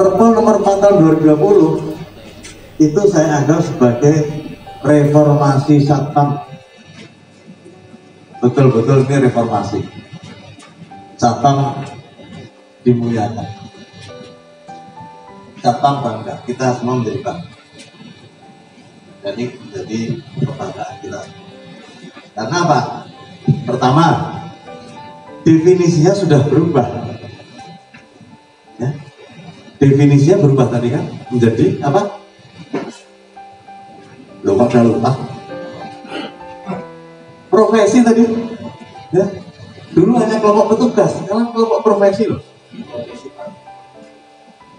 Perpol nomor 4 tahun 2020 itu saya anggap sebagai reformasi Satpam. Betul-betul ini reformasi. Satpam dimuliakan. Satpam bangga, kita semua menjadi bangga. Jadi kebanggaan kita. Karena apa? Pertama, definisinya sudah berubah. Ya. Definisinya berubah tadi kan menjadi apa? Loh, kok udah lupa? Profesi tadi, ya. Dulu hanya kelompok petugas, sekarang kelompok profesi loh.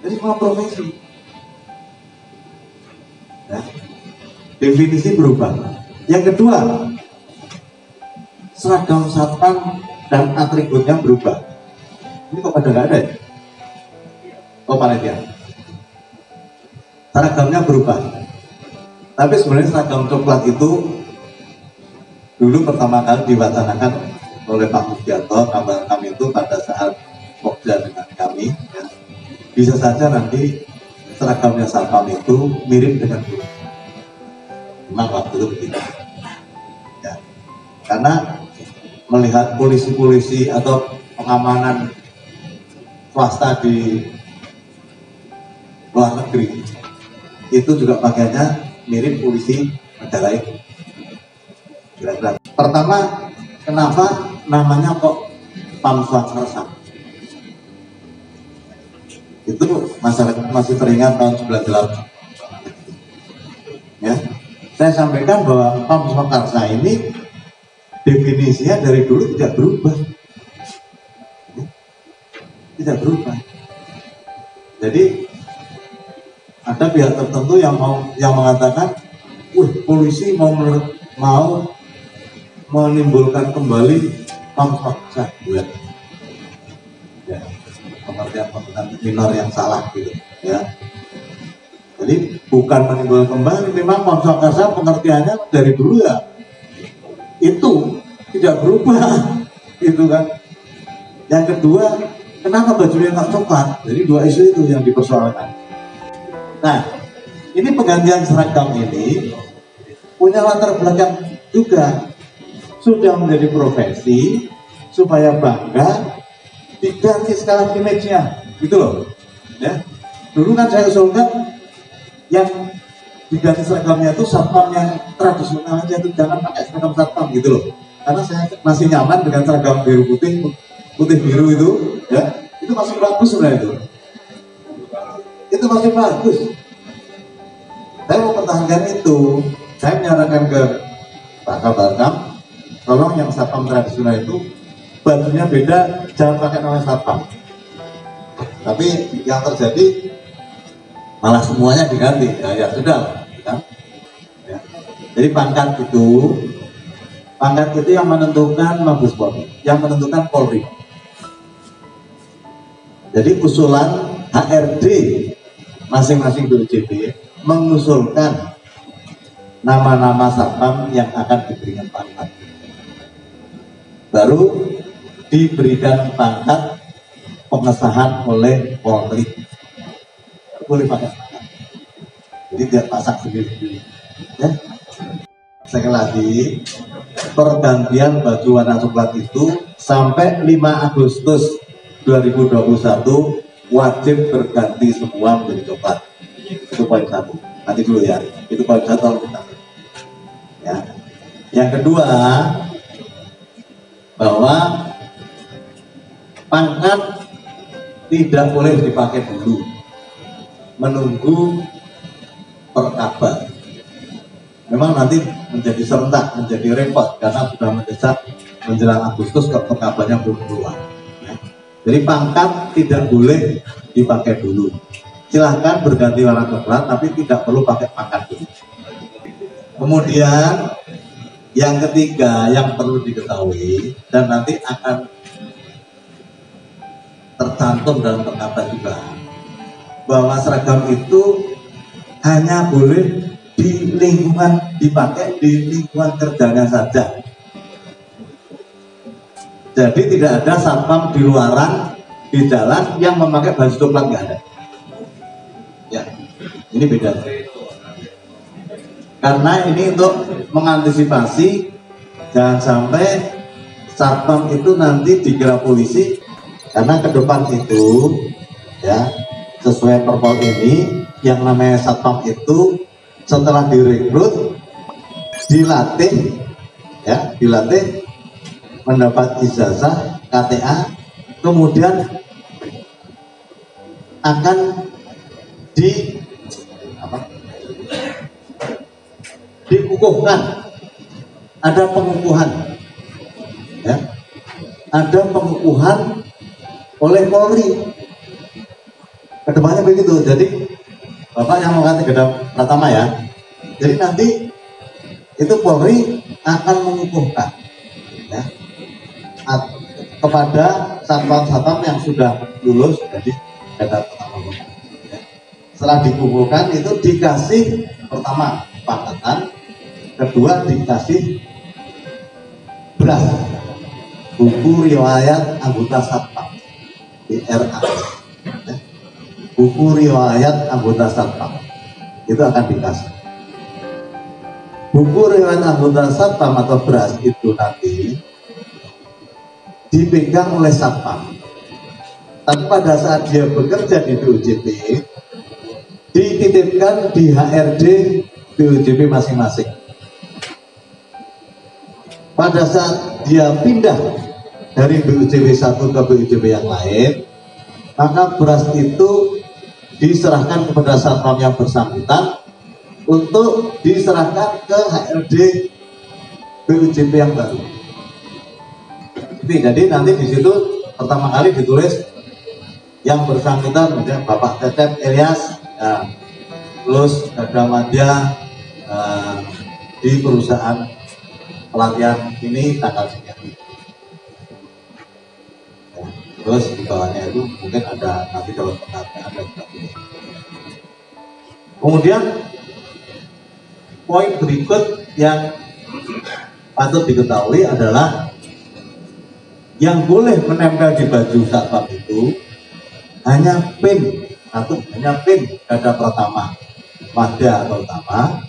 Jadi semua profesi. Ya. Definisi berubah. Yang kedua, seragam satpam dan atributnya berubah. Ini kok pada nggak ada ya? Oh, panitia. Seragamnya berubah. Tapi sebenarnya seragam coklat itu dulu pertama kali diwacanakan oleh Pak Mugiarto, kami itu pada saat pokja dengan kami. Ya. Bisa saja nanti seragamnya satpam itu mirip dengan dulu. Memang waktu itu begitu. Ya. Karena melihat polisi-polisi atau pengamanan swasta di luar negeri itu juga pakaiannya mirip polisi negara itu. Kira-kira. Pertama, kenapa namanya kok Pam Swakarsa? Itu masyarakat masih teringat tahun 98. Ya, saya sampaikan bahwa Pam Swakarsa ini definisinya dari dulu tidak berubah. Ya, tidak berubah. Jadi ada pihak tertentu yang mengatakan, polisi mau menimbulkan kembali Pam Swakarsa. Ya, pengertian minor yang salah gitu. Ya. Jadi bukan menimbulkan kembali, memang Pam Swakarsa pengertiannya dari dulu ya itu tidak berubah, gitu kan. Yang kedua, kenapa bajunya nggak coklat? Jadi dua isu itu yang dipersoalkan. Nah, ini penggantian seragam ini punya latar belakang juga, sudah menjadi profesi supaya bangga, diganti sekarang image-nya, gitu loh. Ya, dulu kan saya usulkan yang diganti seragamnya itu satpam yang tradisional aja, itu jangan pakai seragam satpam gitu loh. Karena saya masih nyaman dengan seragam biru putih biru itu, ya itu masih bagus sebenarnya itu masih bagus. Saya mau pertahankan itu. Saya menyarankan ke Pak Kabarkam, tolong yang satpam tradisional itu bajunya beda, jangan pakai nama satpam. Tapi yang terjadi malah semuanya diganti. Ya sudah. Kan? Ya. Jadi pangkat itu yang menentukan Mabes Polri, yang menentukan Polri. Jadi usulan HRD masing-masing BPJB mengusulkan nama-nama satpam yang akan diberikan pangkat. Baru diberikan pangkat pengesahan oleh Polri. Boleh pakai pangkat. Jadi tidak pasang sendiri. Ya. Sekali lagi, pergantian baju warna coklat itu sampai 5 Agustus 2021 wajib berganti semua menjadi coklat. Itu poin 1. Nanti dulu ya. Itu poin 1 kita. Ya. Yang kedua, bahwa pangkat tidak boleh dipakai dulu, menunggu perkabar. Memang nanti menjadi serentak, menjadi repot karena sudah mendesak menjelang Agustus kok perkabarnya belum keluar. Ya. Jadi pangkat tidak boleh dipakai dulu. Silahkan berganti warna coklat, tapi tidak perlu pakai pangkat dulu. Kemudian yang ketiga yang perlu diketahui dan nanti akan tercantum dalam perkabar juga, bahwa seragam itu hanya boleh dipakai di lingkungan kerjanya saja. Jadi tidak ada satpam di luaran, di jalan yang memakai baju coklat, nggak ada. Ini beda. Karena ini untuk mengantisipasi jangan sampai satpam itu nanti dikira polisi, karena ke depan itu ya sesuai perpol ini yang namanya satpam itu setelah direkrut dilatih ya, dilatih mendapat ijazah KTA, kemudian akan dikukuhkan, ada pengukuhan ya, ada pengukuhan oleh Polri kedepannya begitu. Jadi Bapak yang mengatakan Gada Pratama ya, jadi nanti itu Polri akan mengukuhkan ya kepada satpam-satpam yang sudah lulus dari Gada Pratama ya. Setelah dikukuhkan itu dikasih pertama pangkatan, kedua dikasih beras, buku riwayat anggota satpam BRA ya. Buku riwayat anggota satpam itu akan dikasih. Buku riwayat anggota satpam atau beras itu nanti dipegang oleh satpam, tapi pada saat dia bekerja di BUJP dititipkan di HRD BUJP masing-masing. Pada saat dia pindah dari BUJP 1 ke BUJP yang lain, maka beras itu diserahkan kepada satpam yang bersangkutan untuk diserahkan ke HRD BUJP yang baru. Jadi nanti di situ pertama kali ditulis yang bersangkutan, misalnya Bapak Cecep Elias, ya, terus Gada Madya di perusahaan pelatihan ini tanggal sekian. Ya, terus di bawahnya itu mungkin ada nanti kalau ada. Kemudian poin berikut yang patut diketahui adalah yang boleh menempel di baju satpam itu hanya PIN atau hanya PIN Gada Pratama, Madya atau Utama,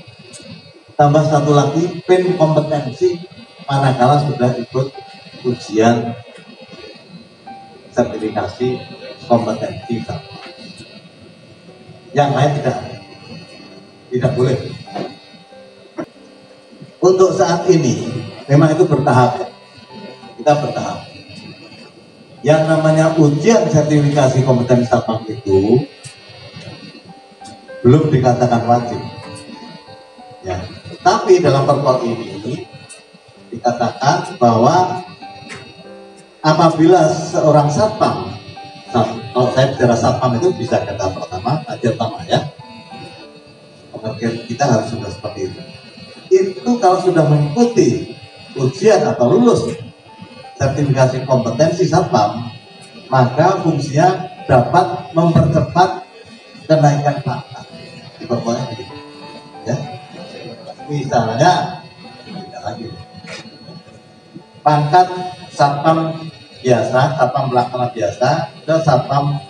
tambah satu lagi PIN kompetensi manakala sudah ikut ujian sertifikasi kompetensi satpam. Yang lain tidak boleh. Untuk saat ini memang itu bertahap ya. Kita bertahap. Yang namanya ujian sertifikasi kompetensi satpam itu belum dikatakan wajib ya, tapi dalam perpol ini dikatakan bahwa apabila seorang satpam, kalau saya bicara satpam itu bisa Gada Pratama, Madya Utama ya, pengertian kita harus sudah seperti itu kalau sudah mengikuti ujian atau lulus sertifikasi kompetensi satpam, maka fungsinya dapat mempercepat kenaikan pangkat di perpolnya begitu ya. Misalnya lagi pangkat satpam biasa, satpam pelaksana biasa ke satpam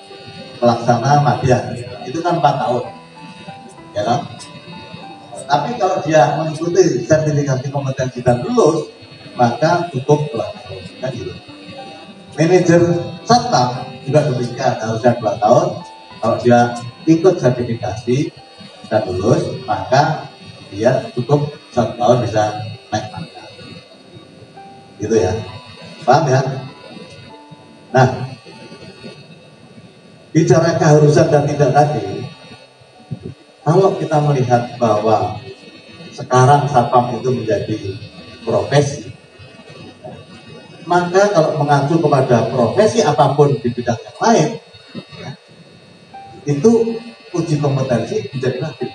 pelaksana madya itu kan 4 tahun ya kan? Tapi kalau dia mengikuti sertifikasi kompetensi dan lulus maka cukup 2 tahun kan gitu. Manajer satpam juga demikian, harusnya 2 tahun. Kalau dia ikut sertifikasi dan lulus maka dia cukup 1 tahun bisa naik pangkat gitu ya, paham ya? Nah, bicara keharusan dan tidak tadi, kalau kita melihat bahwa sekarang satpam itu menjadi profesi, maka kalau mengacu kepada profesi apapun di bidang yang lain ya, itu uji kompetensi menjadi wajib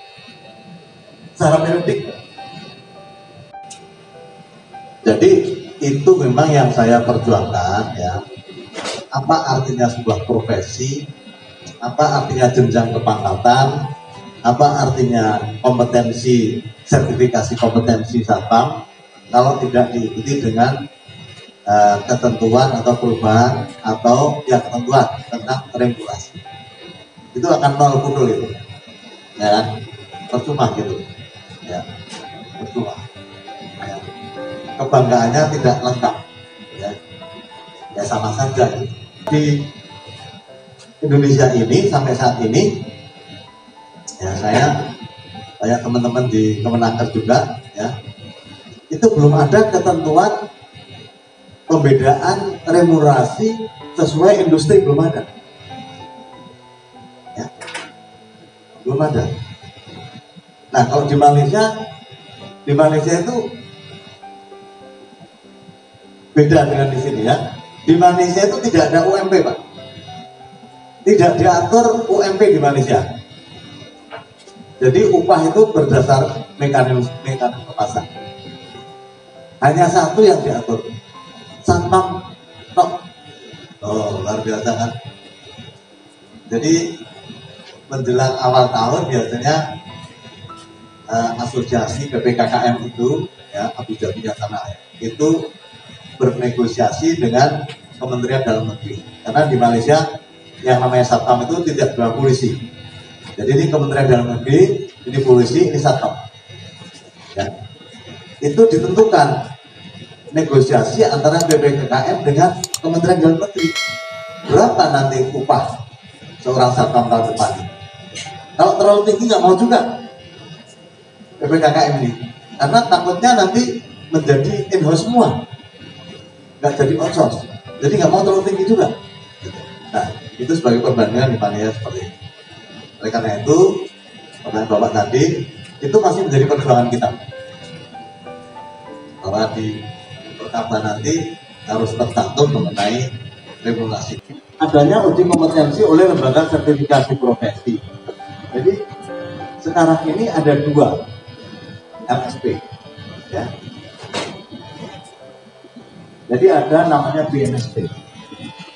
secara periodik. Jadi itu memang yang saya perjuangkan ya. Apa artinya sebuah profesi, apa artinya jenjang kepangkatan, apa artinya kompetensi, sertifikasi kompetensi satpam kalau tidak diikuti dengan ketentuan atau perubahan atau ya ketentuan tentang regulasi, itu akan nol pudul itu. ya kan? Percuma gitu, ya, percuma. Ya. Kebanggaannya tidak lengkap, ya, ya sama saja. Gitu. Di Indonesia ini sampai saat ini, ya saya teman-teman di Kemenaker juga, ya, itu belum ada ketentuan pembedaan remunerasi sesuai industri, belum ada. Ya. Belum ada. Nah, kalau di Malaysia itu beda dengan di sini, ya. Di Malaysia itu tidak ada UMP, Pak. Tidak diatur UMP di Malaysia. Jadi upah itu berdasar mekanisme pasar. Hanya satu yang diatur, Satpam tok. Oh, luar biasa kan? Jadi menjelang awal tahun biasanya asosiasi PPKKM itu, ya, Abu Dhabi sana itu bernegosiasi dengan Kementerian Dalam Negeri. Karena di Malaysia yang namanya Satpam itu tidak dua polisi. Jadi ini Kementerian Dalam Negeri, ini polisi, ini Satpam. Ya. Itu ditentukan negosiasi antara PPKKM dengan Kementerian Dalam Negeri. Berapa nanti upah seorang Satpam tahun depan? Kalau terlalu tinggi nggak mau juga PPKKM ini, karena takutnya nanti menjadi in-house semua, nggak jadi outsource. Jadi nggak mau terlalu tinggi juga. Nah, itu sebagai perbandingan di Malaysia seperti ini. Oleh karena itu, pertanyaan Bapak tadi itu masih menjadi perjuangan kita, bahwa di perkara nanti harus tercantum mengenai regulasi. Adanya uji kompetensi oleh lembaga sertifikasi profesi. Jadi sekarang ini ada dua LSP, ya. Jadi ada namanya BNSP,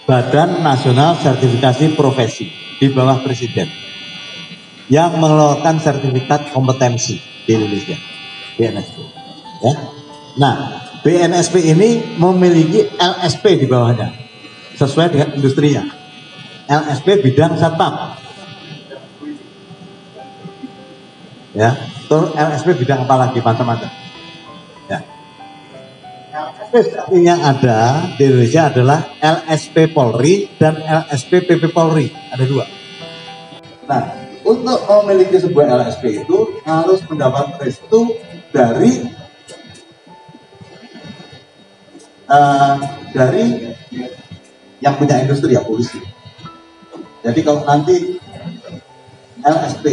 Badan Nasional Sertifikasi Profesi, di bawah Presiden, yang mengeluarkan sertifikat kompetensi di Indonesia, BNSP. Ya. Nah, BNSP ini memiliki LSP di bawahnya, sesuai dengan industrinya. LSP bidang Satpam. Ya, terus LSP bidang apa lagi, macam-macam. Ya. LSP yang ada di Indonesia adalah LSP Polri dan LSP PP Polri, ada dua. Nah, untuk memiliki sebuah LSP itu harus mendapat restu dari yang punya industri, ya, polisi. Jadi kalau nanti LSP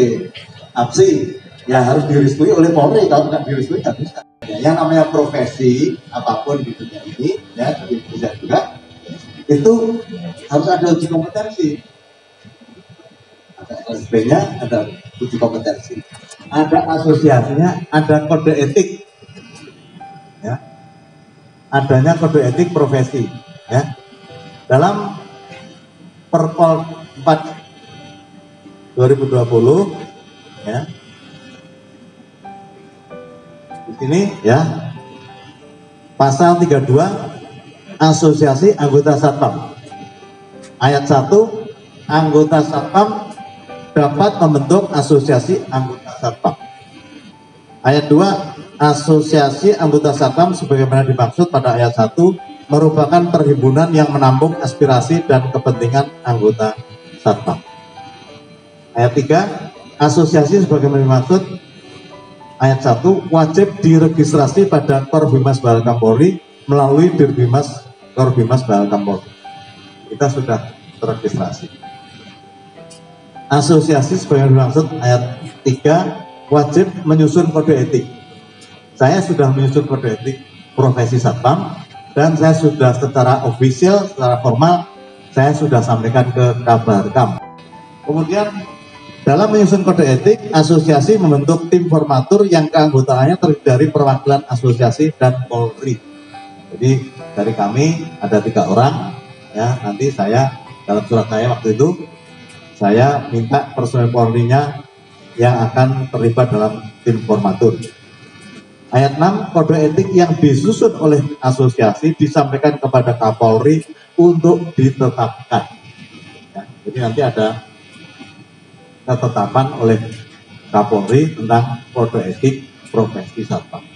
APSI, ya harus direstui oleh Polri. Kalau tidak direstui nggak bisa. Ya, yang namanya profesi apapun di dunia ini, ya, di Indonesia juga, itu harus ada uji kompetensi. Ada LSP-nya, ada uji kompetensi, ada asosiasinya, ada kode etik, ya, adanya kode etik profesi, ya. Dalam Perpol 4 2020, ya, di sini, ya, pasal 32 asosiasi anggota Satpam, ayat 1, anggota Satpam dapat membentuk asosiasi anggota Satpam. Ayat 2, asosiasi anggota Satpam sebagaimana dimaksud pada ayat 1 merupakan perhimpunan yang menampung aspirasi dan kepentingan anggota Satpam. Ayat 3, asosiasi sebagaimana dimaksud ayat 1 wajib diregistrasi pada Korbimas Balkam Polri melalui Dirbimas Korbimas Balkam Polri. Kita sudah terregistrasi. Asosiasi sebagaimana dimaksud ayat 3 wajib menyusun kode etik. Saya sudah menyusun kode etik profesi Satpam dan saya sudah secara official, secara formal, saya sudah sampaikan ke Kabarkam. Kemudian dalam menyusun kode etik, asosiasi membentuk tim formatur yang keanggotaannya terdiri dari perwakilan asosiasi dan Polri. Jadi dari kami ada 3 orang, ya. Nanti saya dalam surat saya waktu itu saya minta personel Polri-nya yang akan terlibat dalam tim formatur. Ayat 6, kode etik yang disusun oleh asosiasi disampaikan kepada Kapolri untuk ditetapkan. Ya, jadi nanti ada ketetapan oleh Kapolri tentang kode etik profesi satpam.